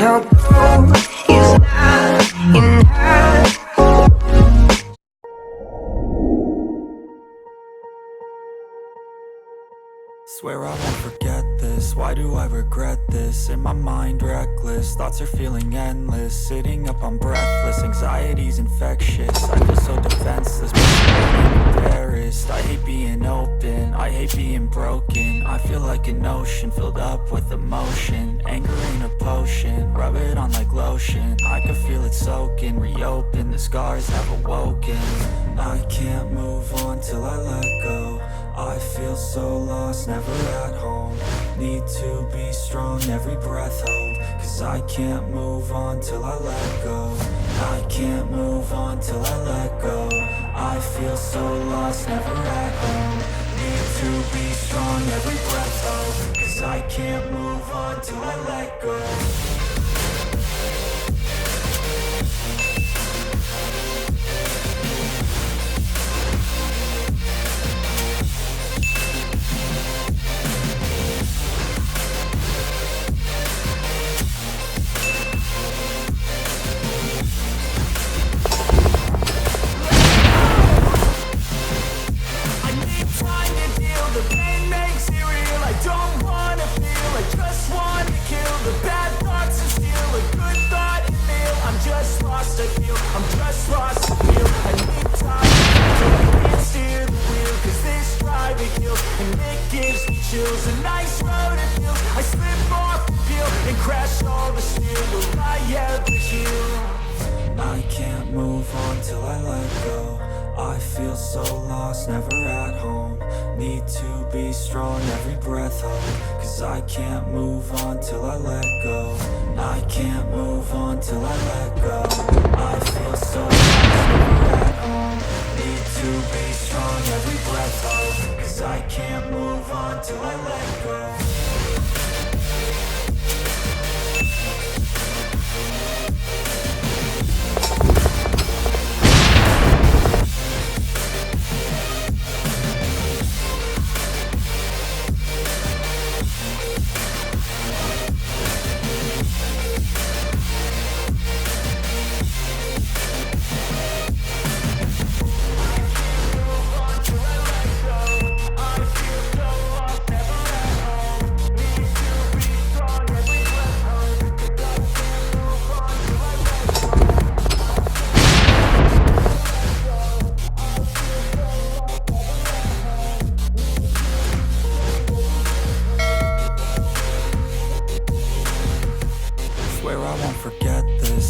your goal is not enough. Swear I won't forget this, why do I regret this? In my mind reckless, thoughts are feeling endless. Sitting up I'm breathless, anxiety's infectious. I feel so defenseless, but embarrassed. I hate being open, I hate being broken. I feel like an ocean filled up with emotion. Anger ain't a potion, rub it on like lotion. I can feel it soaking, reopen, the scars have awoken. I can't move on till I let go. I feel so lost, never at home. Need to be strong, every breath hold. Cause I can't move on till I let go. I can't move on till I let go. I feel so lost, never at home. Need to be strong, every breath hold. Cause I can't move on till I let go. I can't move on till I let go. I feel so lost, never at home. Need to be strong, every breath hold. Cause I can't move on till I let go. I can't move on till I let go. I feel so lost, never at home. Need to be strong, every breath hold. Cause I can't move on till I let go.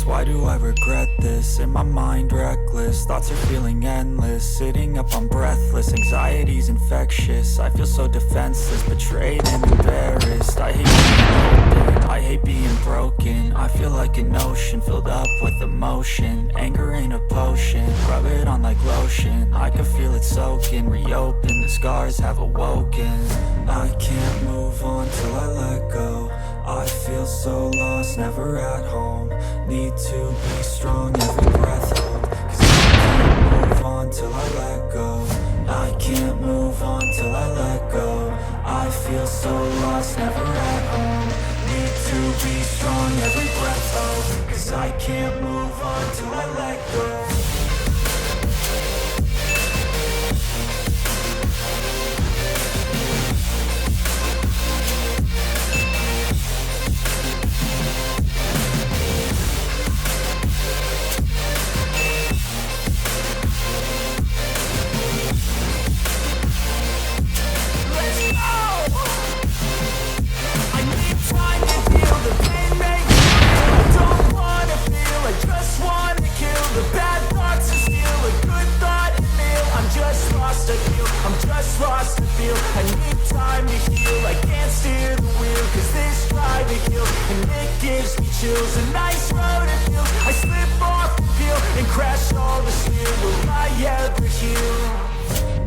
Why do I regret this? In my mind reckless, thoughts are feeling endless. Sitting up I'm breathless, anxiety's infectious. I feel so defenseless, betrayed and embarrassed. I hate being open, I hate being broken. I feel like an ocean filled up with emotion. Anger ain't a potion, rub it on like lotion. I can feel it soaking, reopen, the scars have awoken. I can't move on till I let go. I feel so lost, never at home. Need to be strong, every breath hold. Cause I can't move on till I let go. I can't move on till I let go. I feel so lost, never at home. Need to be strong, every breath hold. Cause I can't move on till I let go. Chills, a nice road it feels. I slip off the peel and crash all the steel. Will I ever heal?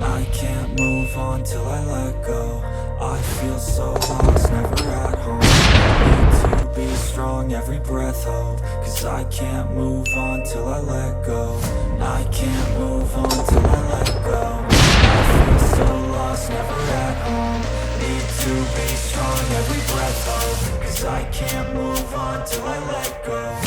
I can't move on till I let go. I feel so lost, never at home. Need to be strong, every breath hold. Cause I can't move on till I let go. I can't move on till I let go. I feel so lost, never at home. Need to be strong, every breath hold. Cause I can't move on until I let go.